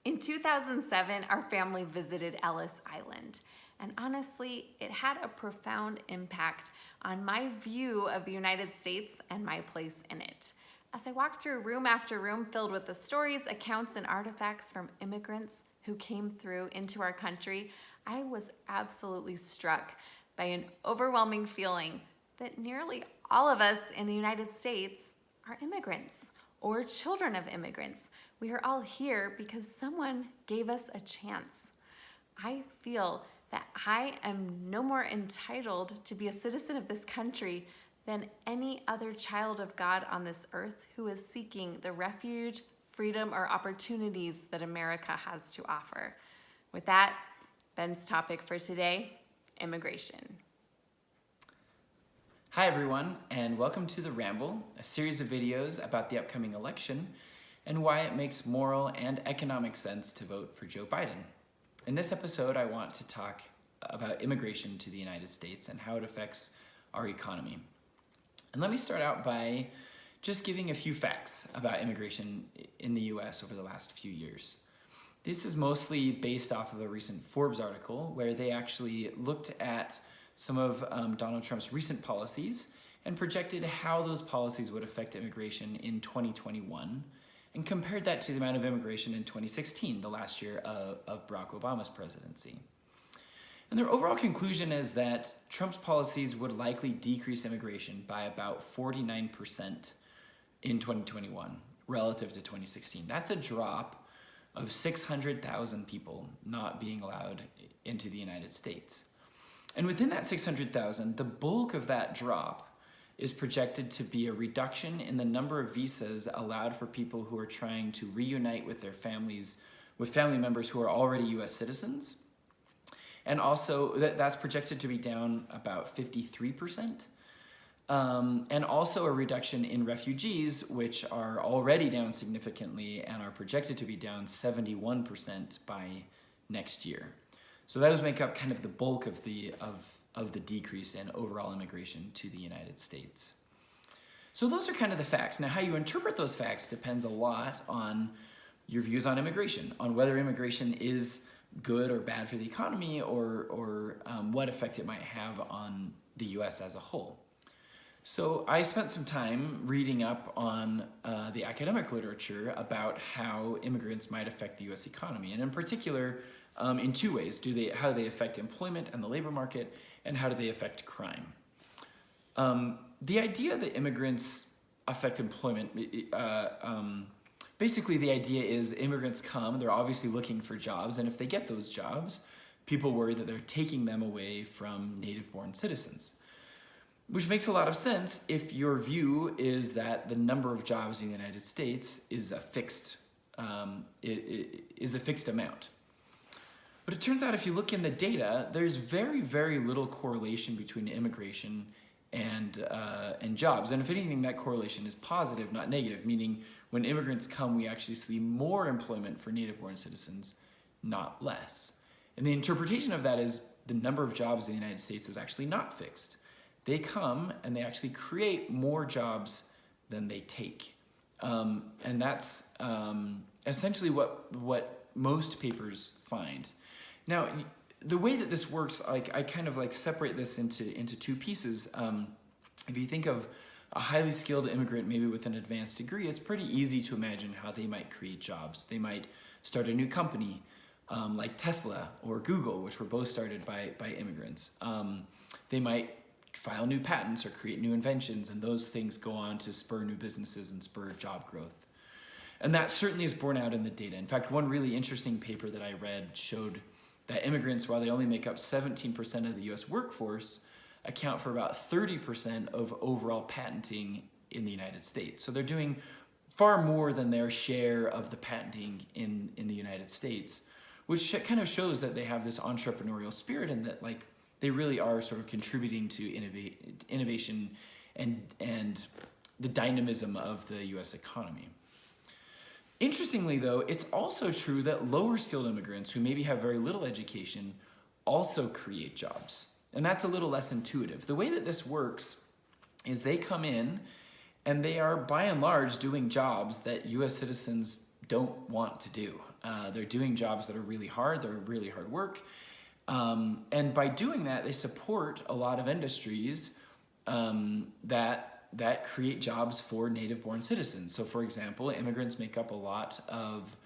In 2007, our family visited Ellis Island, and honestly, it had a profound impact on my view of the United States and my place in it. As I walked through room after room filled with the stories, accounts, and artifacts from immigrants who came through into our country, I was absolutely struck by an overwhelming feeling that nearly all of us in the United States are immigrants or children of immigrants. We are all here because someone gave us a chance. I feel that I am no more entitled to be a citizen of this country than any other child of God on this earth who is seeking the refuge, freedom, or opportunities that America has to offer. With that, Ben's topic for today, immigration. Hi everyone, and welcome to the Ramble, a series of videos about the upcoming election and why it makes moral and economic sense to vote for Joe Biden. In this episode, I want to talk about immigration to the United States and how it affects our economy. And let me start out by just giving a few facts about immigration in the US over the last few years. This is mostly based off of a recent Forbes article where they actually looked at some of Donald Trump's recent policies and projected how those policies would affect immigration in 2021 and compared that to the amount of immigration in 2016, the last year of Barack Obama's presidency. And their overall conclusion is that Trump's policies would likely decrease immigration by about 49% in 2021 relative to 2016. That's a drop of 600,000 people not being allowed into the United States. And within that 600,000, the bulk of that drop is projected to be a reduction in the number of visas allowed for people who are trying to reunite with their families, with family members who are already US citizens. And also, that's projected to be down about 53%. And also a reduction in refugees, which are already down significantly and are projected to be down 71% by next year. So those make up kind of the bulk of the decrease in overall immigration to the United States. So those are kind of the facts. Now, how you interpret those facts depends a lot on your views on immigration, on whether immigration is good or bad for the economy, or what effect it might have on the U.S. as a whole. So I spent some time reading up on the academic literature about how immigrants might affect the U.S. economy, and in particular, in two ways. How do they affect employment and the labor market, and how do they affect crime? The idea that immigrants affect employment, basically the idea is immigrants come, they're obviously looking for jobs, and if they get those jobs, people worry that they're taking them away from native-born citizens. Which makes a lot of sense if your view is that the number of jobs in the United States is a fixed amount. But it turns out if you look in the data, there's very, very little correlation between immigration and jobs. And if anything, that correlation is positive, not negative, meaning when immigrants come, we actually see more employment for native-born citizens, not less. And the interpretation of that is the number of jobs in the United States is actually not fixed. They come and they actually create more jobs than they take. And that's essentially what most papers find. Now, the way that this works, I kind of separate this into two pieces. If you think of a highly skilled immigrant, maybe with an advanced degree, it's pretty easy to imagine how they might create jobs. They might start a new company, like Tesla or Google, which were both started by immigrants. They might file new patents or create new inventions, and those things go on to spur new businesses and spur job growth. And that certainly is borne out in the data. In fact, one really interesting paper that I read showed that immigrants, while they only make up 17% of the US workforce, account for about 30% of overall patenting in the United States. So they're doing far more than their share of the patenting in the United States, which kind of shows that they have this entrepreneurial spirit and that they really are sort of contributing to innovation and the dynamism of the US economy. Interestingly, though, it's also true that lower skilled immigrants who maybe have very little education also create jobs. And that's a little less intuitive. The way that this works is they come in and they are by and large doing jobs that US citizens don't want to do. They're doing jobs that are really hard, they're really hard work. And by doing that, they support a lot of industries that create jobs for native-born citizens. So for example, immigrants make up a lot of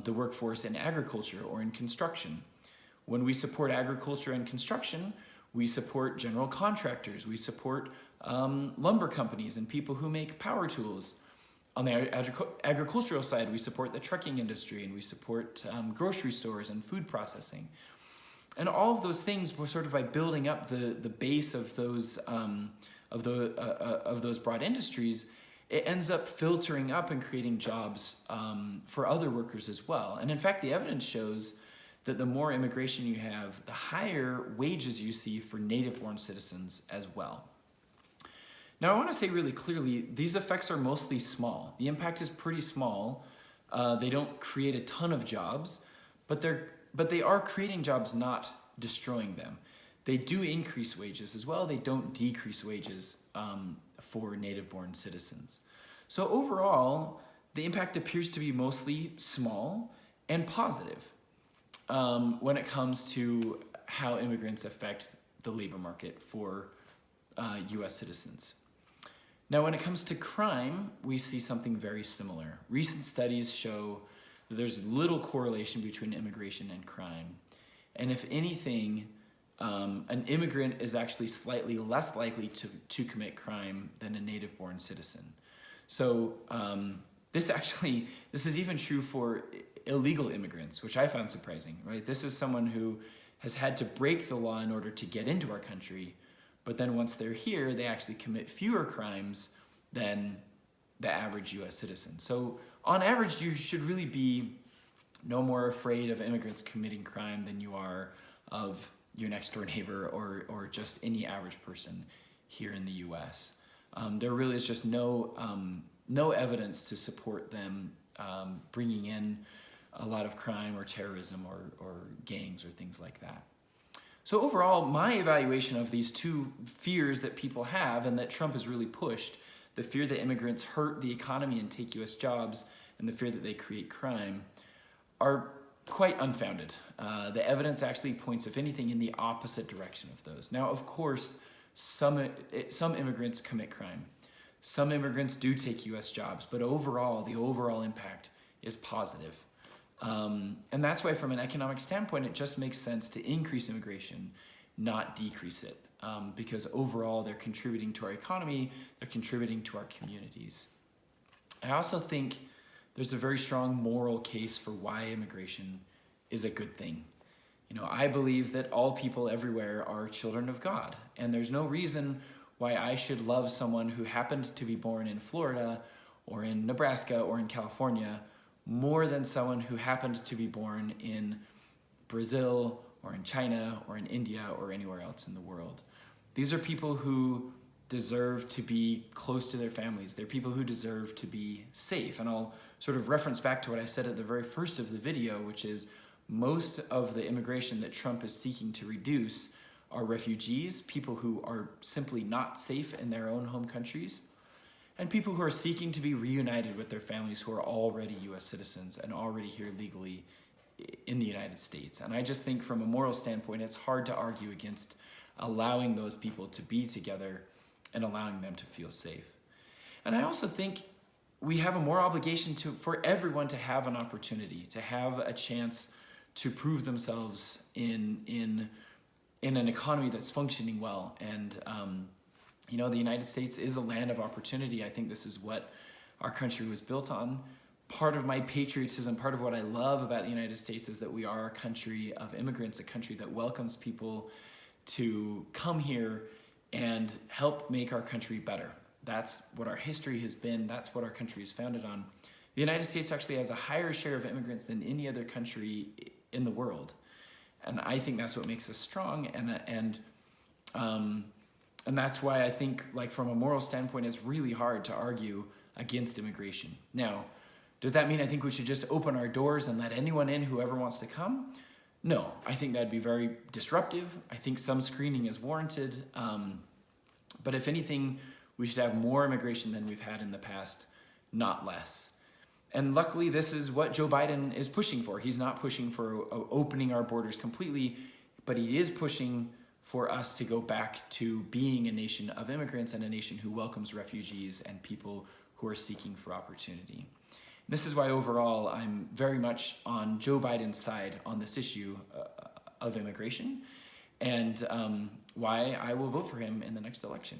the workforce in agriculture or in construction. When we support agriculture and construction, we support general contractors, we support lumber companies and people who make power tools. On the agricultural side, we support the trucking industry, and we support grocery stores and food processing. And all of those things were sort of by building up the base of those broad industries, it ends up filtering up and creating jobs for other workers as well. And in fact, the evidence shows that the more immigration you have, the higher wages you see for native-born citizens as well. Now, I want to say really clearly, these effects are mostly small. The impact is pretty small. They don't create a ton of jobs, but they are creating jobs, not destroying them. They do increase wages as well. They don't decrease wages for native-born citizens. So overall, the impact appears to be mostly small and positive when it comes to how immigrants affect the labor market for US citizens. Now, when it comes to crime, we see something very similar. Recent studies show that there's little correlation between immigration and crime. And if anything, an immigrant is actually slightly less likely to commit crime than a native-born citizen. So this is even true for illegal immigrants, which I found surprising, right? This is someone who has had to break the law in order to get into our country, but then once they're here, they actually commit fewer crimes than the average US citizen. So on average, you should really be no more afraid of immigrants committing crime than you are of your next door neighbor or just any average person here in the US. There really is just no evidence to support them bringing in a lot of crime or terrorism or gangs or things like that. So overall, my evaluation of these two fears that people have and that Trump has really pushed, the fear that immigrants hurt the economy and take US jobs, and the fear that they create crime, are quite unfounded. The evidence actually points, if anything, in the opposite direction of those. Now, of course, some immigrants commit crime. Some immigrants do take US jobs, but overall, the overall impact is positive. And that's why from an economic standpoint, it just makes sense to increase immigration, not decrease it. Because overall, they're contributing to our economy, they're contributing to our communities. I also think there's a very strong moral case for why immigration is a good thing. You know, I believe that all people everywhere are children of God, and there's no reason why I should love someone who happened to be born in Florida or in Nebraska or in California more than someone who happened to be born in Brazil or in China or in India or anywhere else in the world. These are people who deserve to be close to their families. They're people who deserve to be safe. And I'll sort of reference back to what I said at the very first of the video, which is most of the immigration that Trump is seeking to reduce are refugees, people who are simply not safe in their own home countries, and people who are seeking to be reunited with their families who are already US citizens and already here legally in the United States. And I just think from a moral standpoint, it's hard to argue against allowing those people to be together and allowing them to feel safe. And I also think we have a moral obligation for everyone to have an opportunity, to have a chance to prove themselves in an economy that's functioning well. And you know, the United States is a land of opportunity. I think this is what our country was built on. Part of my patriotism, part of what I love about the United States is that we are a country of immigrants, a country that welcomes people to come here and help make our country better. That's what our history has been. That's what our country is founded on. The United States actually has a higher share of immigrants than any other country in the world. And I think that's what makes us strong. And that's why I think, like, from a moral standpoint, it's really hard to argue against immigration. Now, does that mean I think we should just open our doors and let anyone in, whoever wants to come? No, I think that'd be very disruptive. I think some screening is warranted. But if anything, we should have more immigration than we've had in the past, not less. And luckily, this is what Joe Biden is pushing for. He's not pushing for opening our borders completely, but he is pushing for us to go back to being a nation of immigrants and a nation who welcomes refugees and people who are seeking for opportunity. This is why overall I'm very much on Joe Biden's side on this issue of immigration, and why I will vote for him in the next election.